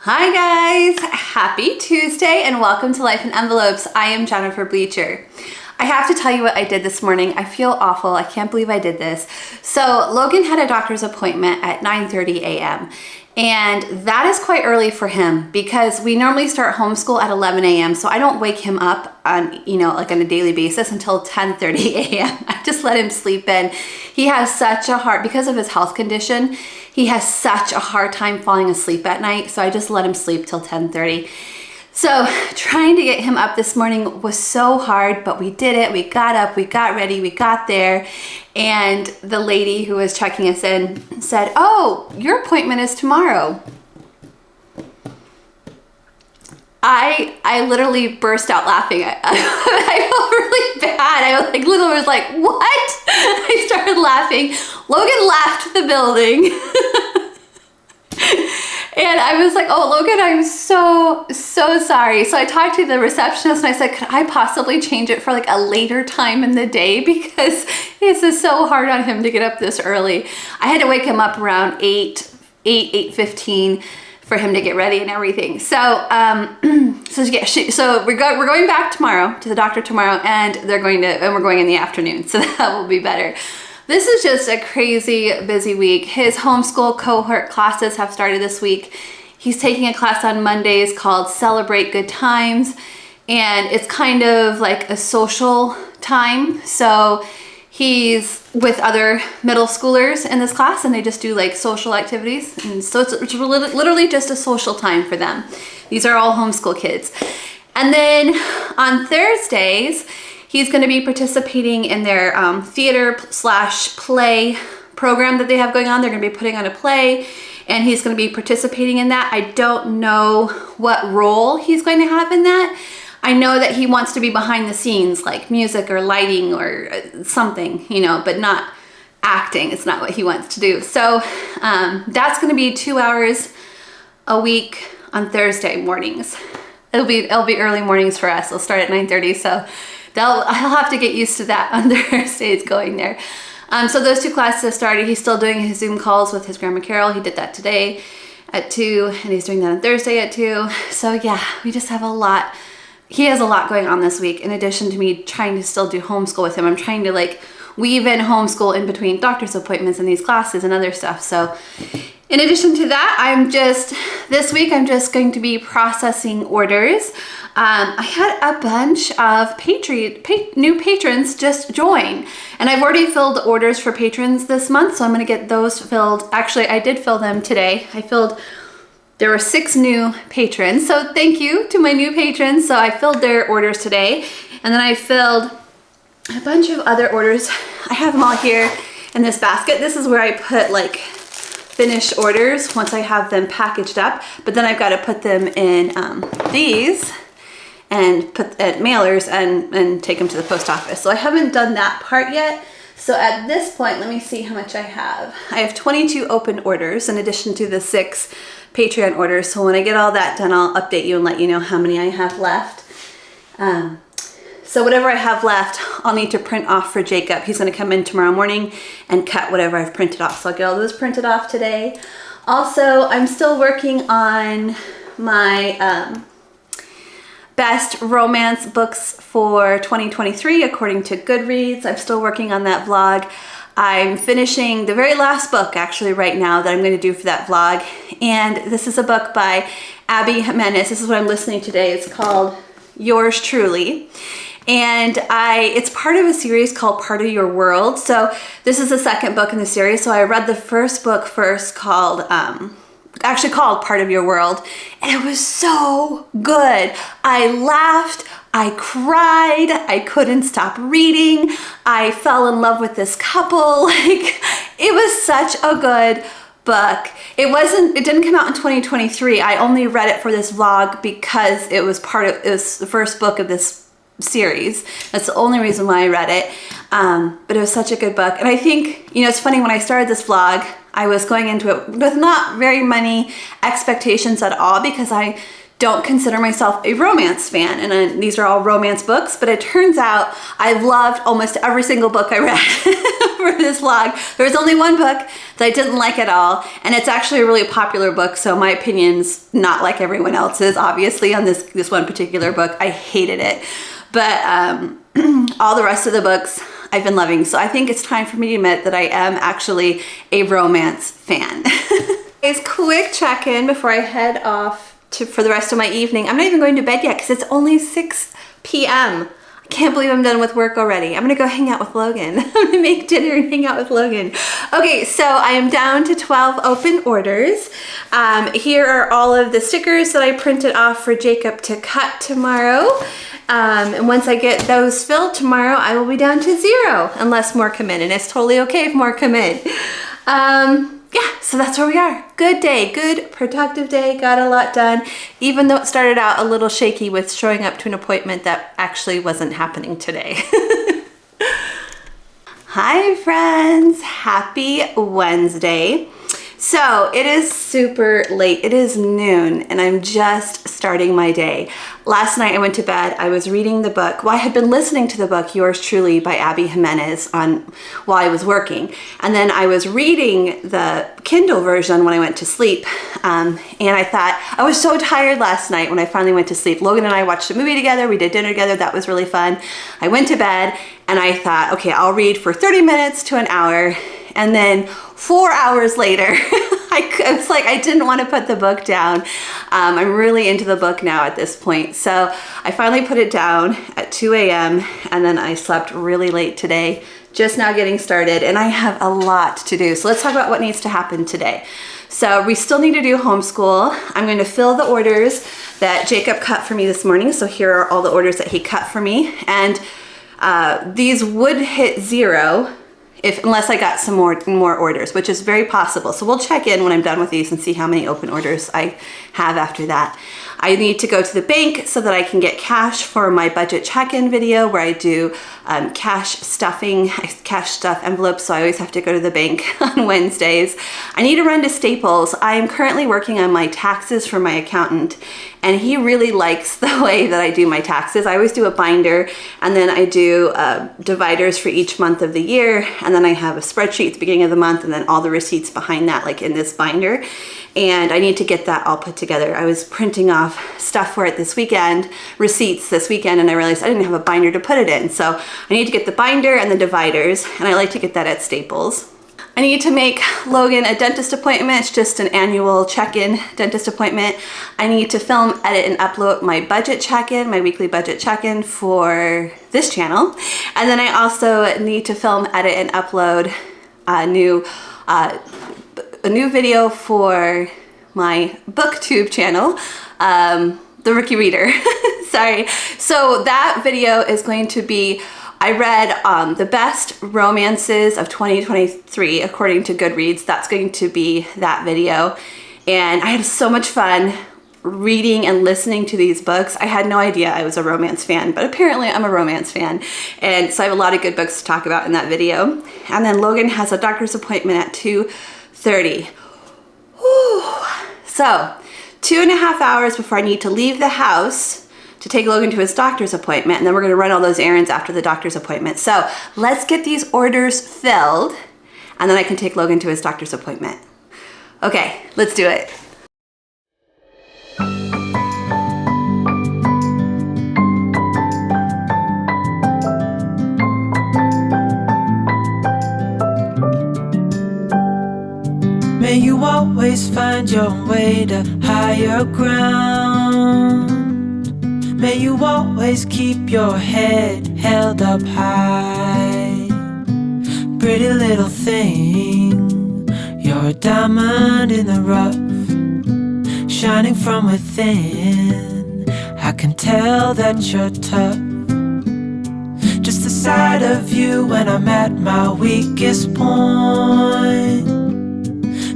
Hi guys, happy Tuesday and welcome to Life in Envelopes. I am Jennifer Bleecher. I have to tell you what I did this morning. I feel awful. I can't believe I did this. So Logan had a doctor's appointment at 9:30 a.m. and that is quite early for him because we normally start homeschool at 11 a.m. So I don't wake him up on, like on a daily basis until 10:30 a.m. I just let him sleep in. He has such a hard, because of his health condition, he has such a hard time falling asleep at night. So I just let him sleep till 10:30. So trying to get him up this morning was so hard, but we did it. We got up, we got ready, we got there. And the lady who was checking us in said, "Oh, your appointment is tomorrow." I literally burst out laughing. I felt really bad. I literally was like, "What?" I started laughing. Logan left the building. And I was like, "Oh, Logan, I'm so sorry." So I talked to the receptionist and I said, "Could I possibly change it for like a later time in the day? Because this is so hard on him to get up this early." I had to wake him up around 8:15 for him to get ready and everything. So, so we're going back tomorrow to the doctor tomorrow, and we're going in the afternoon. So that will be better. This is just a crazy busy week. His homeschool cohort classes have started this week. He's taking a class on Mondays called Celebrate Good Times, and it's kind of like a social time. So he's with other middle schoolers in this class, and they just do like social activities. And so it's literally just a social time for them. These are all homeschool kids. And then on Thursdays, he's going to be participating in their theater/play program that they have going on. They're going to be putting on a play, and he's going to be participating in that. I don't know what role he's going to have in that. I know that he wants to be behind the scenes, like music or lighting or something, but not acting. It's not what he wants to do. So that's going to be 2 hours a week on Thursday mornings. It'll be early mornings for us. It'll start at 9:30. So I'll have to get used to that on Thursdays going there. So those two classes have started. He's still doing his Zoom calls with his Grandma Carol. He did that today at 2, and he's doing that on Thursday at 2. So yeah, we just have a lot. He has a lot going on this week. In addition to me trying to still do homeschool with him, I'm trying to weave in homeschool in between doctor's appointments and these classes and other stuff. So in addition to that, this week I'm just going to be processing orders. I had a bunch of new patrons just join, and I've already filled orders for patrons this month, so I'm going to get those filled. Actually, I did fill them today. There were 6 new patrons, so thank you to my new patrons. So I filled their orders today, and then I filled a bunch of other orders. I have them all here in this basket. This is where I put finished orders once I have them packaged up, but then I've got to put them in these and put at mailers and take them to the post office. So I haven't done that part yet. So at this point, let me see how much I have. I have 22 open orders in addition to the 6 Patreon orders. So when I get all that done, I'll update you and let you know how many I have left. So whatever I have left, I'll need to print off for Jacob. He's going to come in tomorrow morning and cut whatever I've printed off. So I'll get all those printed off today. Also, I'm still working on my best romance books for 2023 according to Goodreads. I'm still working on that vlog. I'm finishing the very last book actually right now that I'm going to do for that vlog. And this is a book by Abby Jimenez. This is what I'm listening to today. It's called Yours Truly. And it's part of a series called Part of Your World. So this is the second book in the series. So I read the first book first called Part of Your World, and it was so good. I laughed, I cried, I couldn't stop reading. I fell in love with this couple. It was such a good book. It didn't come out in 2023. I only read it for this vlog because it was the first book of this series. That's the only reason why I read it. But it was such a good book. And I think, it's funny, when I started this vlog, I was going into it with not very many expectations at all because I don't consider myself a romance fan, and these are all romance books, but it turns out I've loved almost every single book I read for this vlog. There was only one book that I didn't like at all, and it's actually a really popular book, so my opinion's not like everyone else's, obviously, on this one particular book. I hated it, but all the rest of the books I've been loving, so I think it's time for me to admit that I am actually a romance fan. Guys, quick check-in before I head off for the rest of my evening. I'm not even going to bed yet because it's only 6 p.m. I can't believe I'm done with work already. I'm gonna go hang out with Logan. I'm gonna make dinner and hang out with Logan. Okay, so I am down to 12 open orders. Here are all of the stickers that I printed off for Jacob to cut tomorrow. And once I get those filled tomorrow, I will be down to 0 unless more come in, and it's totally okay if more come in. Yeah, so that's where we are. Good day, good productive day, got a lot done, even though it started out a little shaky with showing up to an appointment that actually wasn't happening today. Hi friends, happy Wednesday. So it is super late, it is noon, and I'm just starting my day. Last night I went to bed, I was reading the book, well I had been listening to the book Yours Truly by Abby Jimenez while I was working, and then I was reading the Kindle version when I went to sleep, and I thought, I was so tired last night when I finally went to sleep. Logan and I watched a movie together, we did dinner together, that was really fun. I went to bed and I thought, okay, I'll read for 30 minutes to an hour, and then 4 hours later, I was like, I didn't want to put the book down. I'm really into the book now at this point. So I finally put it down at 2 a.m. and then I slept really late today, just now getting started, and I have a lot to do. So let's talk about what needs to happen today. So we still need to do homeschool. I'm going to fill the orders that Jacob cut for me this morning. So here are all the orders that he cut for me. And these would hit 0 unless I got some more orders, which is very possible. So we'll check in when I'm done with these and see how many open orders I have after that. I need to go to the bank so that I can get cash for my budget check-in video where I do cash stuff envelopes, so I always have to go to the bank on Wednesdays. I need to run to Staples. I am currently working on my taxes for my accountant, and he really likes the way that I do my taxes. I always do a binder, and then I do dividers for each month of the year, and then I have a spreadsheet at the beginning of the month, and then all the receipts behind that, like in this binder. And I need to get that all put together. I was printing off stuff for it this weekend, receipts this weekend, and I realized I didn't have a binder to put it in. So I need to get the binder and the dividers, and I like to get that at Staples. I need to make Logan a dentist appointment. It's just an annual check-in dentist appointment. I need to film, edit, and upload my budget check-in, my weekly budget check-in for this channel. And then I also need to film, edit, and upload a new video for my BookTube channel, The Rookie Reader. Sorry. So that video is going to be, I read the best romances of 2023 according to Goodreads. That's going to be that video. And I had so much fun reading and listening to these books. I had no idea I was a romance fan, but apparently I'm a romance fan. And so I have a lot of good books to talk about in that video. And then Logan has a doctor's appointment at 2:30. So 2.5 hours before I need to leave the house to take Logan to his doctor's appointment, and then we're going to run all those errands after the doctor's appointment. So let's get these orders filled, and then I can take Logan to his doctor's appointment. Okay, let's do it. May you always find your way to higher ground. May you always keep your head held up high. Pretty little thing, you're a diamond in the rough, shining from within. I can tell that you're tough. Just the sight of you when I'm at my weakest point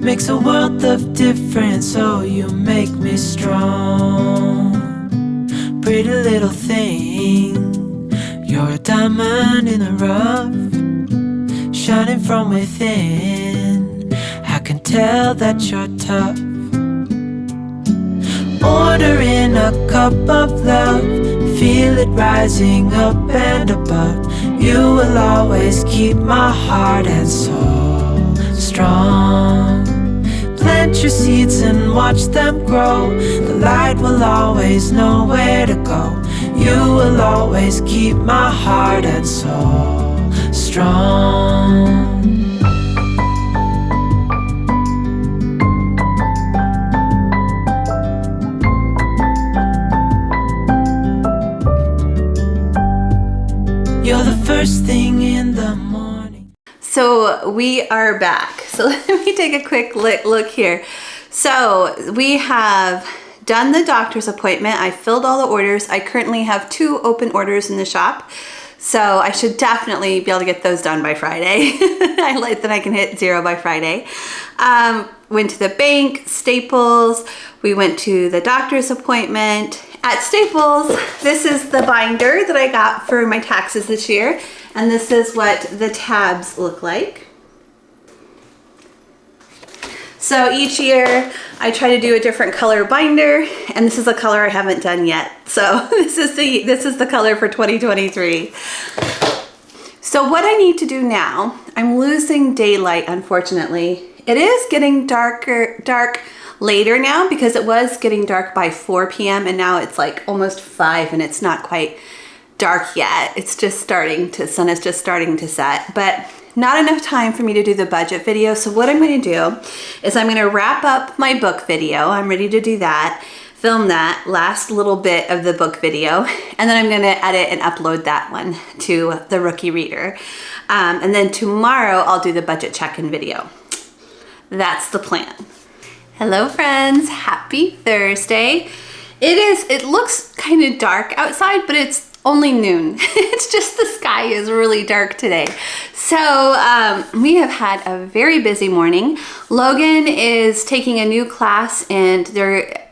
makes a world of difference, oh you make me strong. Pretty little thing, you're a diamond in the rough, shining from within. I can tell that you're tough. Ordering a cup of love, feel it rising up and above. You will always keep my heart and soul strong. Plant your seeds and watch them grow. The light will always know where to go. You will always keep my heart and soul strong. You're the first thing in the morning. So we are back. So let me take a quick look here. So we have done the doctor's appointment. I filled all the orders. I currently have 2 open orders in the shop. So I should definitely be able to get those done by Friday. I like that I can hit 0 by Friday. Went to the bank, Staples. We went to the doctor's appointment. At Staples, this is the binder that I got for my taxes this year. And this is what the tabs look like. So each year I try to do a different color binder, and this is a color I haven't done yet. So this is the color for 2023. So what I need to do now, I'm losing daylight, unfortunately. It is getting dark later now because it was getting dark by 4 p.m. and now it's like almost 5 and it's not quite dark yet. It's just sun is just starting to set, but not enough time for me to do the budget video. So what I'm going to do is I'm going to wrap up my book video. I'm ready to do that, film that last little bit of the book video, and then I'm going to edit and upload that one to the Rookie Reader. And then tomorrow I'll do the budget check-in video. That's the plan. Hello friends, happy Thursday. It looks kind of dark outside, but it's only noon. It's just the sky is really dark today. So we have had a very busy morning. Logan is taking a new class, and they're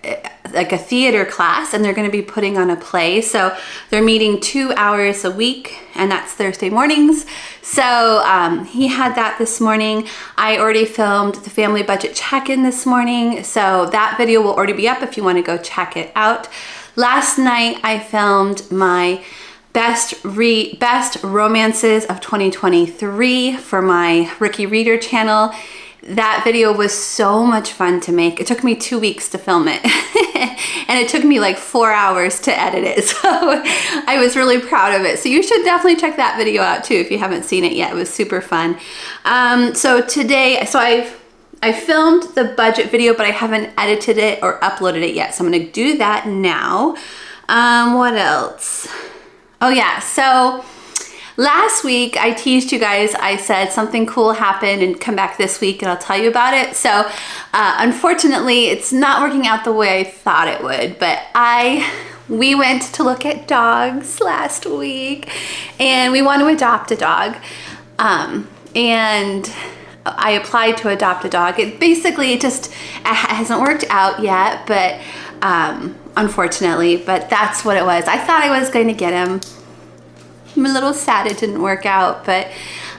like a theater class, and they're going to be putting on a play. So they're meeting 2 hours a week, and that's Thursday mornings. So he had that this morning. I already filmed the family budget check-in this morning, so that video will already be up if you want to go check it out. Last night I filmed my best romances of 2023 for my Rookie Reader channel. That video was so much fun to make. It took me 2 weeks to film it and it took me like 4 hours to edit it. So I was really proud of it. So you should definitely check that video out too if you haven't seen it yet. It was super fun. So today, I filmed the budget video, but I haven't edited it or uploaded it yet. So I'm gonna do that now. What else? Oh yeah, so last week I teased you guys. I said something cool happened and come back this week and I'll tell you about it. So unfortunately, it's not working out the way I thought it would, but we went to look at dogs last week and we want to adopt a dog. And I applied to adopt a dog. It hasn't worked out yet, but unfortunately, but that's what it was. I thought I was going to get him. I'm a little sad it didn't work out, but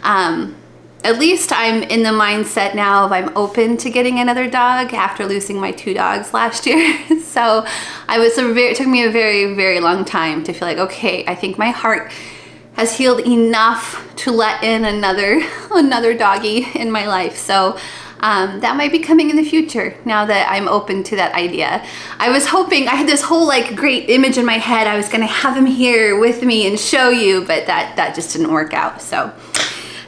at least I'm in the mindset now of I'm open to getting another dog after losing my 2 dogs last year. So it took me a very, very long time to feel like, okay, I think my heart has healed enough to let in another doggy in my life. So that might be coming in the future now that I'm open to that idea. I was hoping, I had this whole like great image in my head. I was gonna have him here with me and show you, but that just didn't work out. So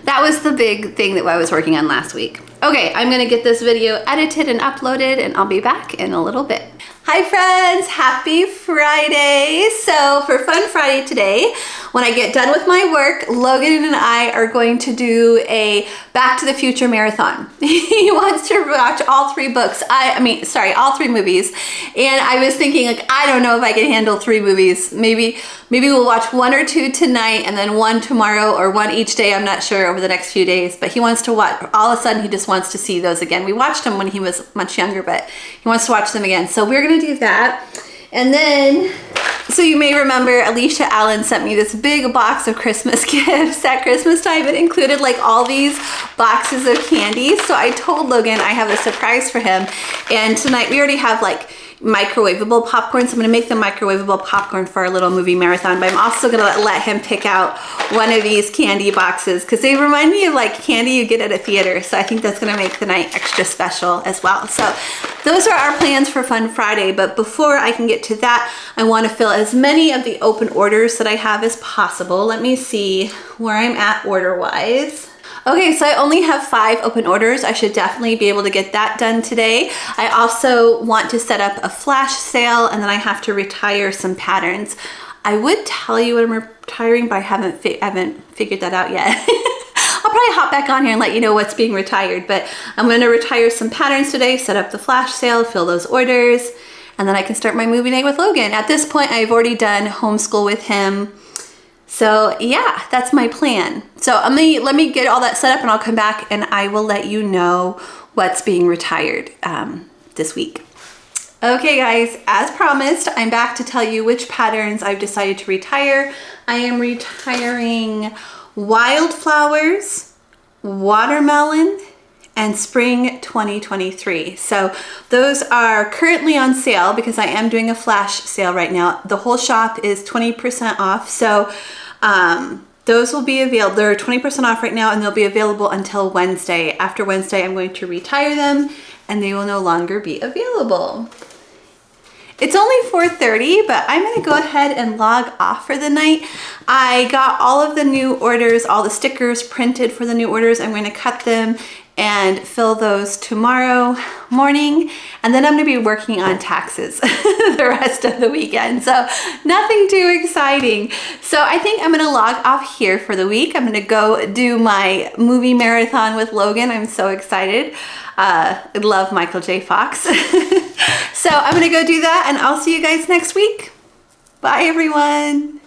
that was the big thing that I was working on last week. Okay, I'm gonna get this video edited and uploaded and I'll be back in a little bit. Hi friends, happy Friday. So for Fun Friday today, when I get done with my work, Logan and I are going to do a Back to the Future marathon. He wants to watch all 3 books. All 3 movies. And I was thinking, like, I don't know if I can handle 3 movies. Maybe we'll watch 1 or 2 tonight and then 1 tomorrow or 1 each day. I'm not sure over the next few days, but he wants to watch, all of a sudden he just wants to see those again. We watched them when he was much younger, but he wants to watch them again. So we're gonna do that. And then, so you may remember Alicia Allen sent me this big box of Christmas gifts at Christmas time. It included like all these boxes of candy. So I told Logan I have a surprise for him. And tonight we already have like microwavable popcorn. So I'm gonna make the microwavable popcorn for our little movie marathon, but I'm also gonna let him pick out one of these candy boxes because they remind me of like candy you get at a theater. So I think that's gonna make the night extra special as well. So those are our plans for Fun Friday, but before I can get to that, I wanna fill as many of the open orders that I have as possible. Let me see where I'm at order-wise. Okay, so I only have 5 open orders. I should definitely be able to get that done today. I also want to set up a flash sale, and then I have to retire some patterns. I would tell you what I'm retiring, but I haven't figured that out yet. I'll probably hop back on here and let you know what's being retired, but I'm gonna retire some patterns today, set up the flash sale, fill those orders, and then I can start my movie night with Logan. At this point, I've already done homeschool with him. So yeah, that's my plan. So let me get all that set up and I'll come back and I will let you know what's being retired this week. Okay guys, as promised, I'm back to tell you which patterns I've decided to retire. I am retiring Wildflowers, Watermelon, and Spring 2023. So those are currently on sale because I am doing a flash sale right now. The whole shop is 20% off. So those will be available. They're 20% off right now and they'll be available until Wednesday. After Wednesday, I'm going to retire them and they will no longer be available. It's only 4:30, but I'm gonna go ahead and log off for the night. I got all of the new orders, all the stickers printed for the new orders. I'm going to cut them and fill those tomorrow morning. And then I'm gonna be working on taxes the rest of the weekend. So nothing too exciting. So I think I'm gonna log off here for the week. I'm gonna go do my movie marathon with Logan. I'm so excited. I love Michael J. Fox. So I'm gonna go do that and I'll see you guys next week. Bye everyone.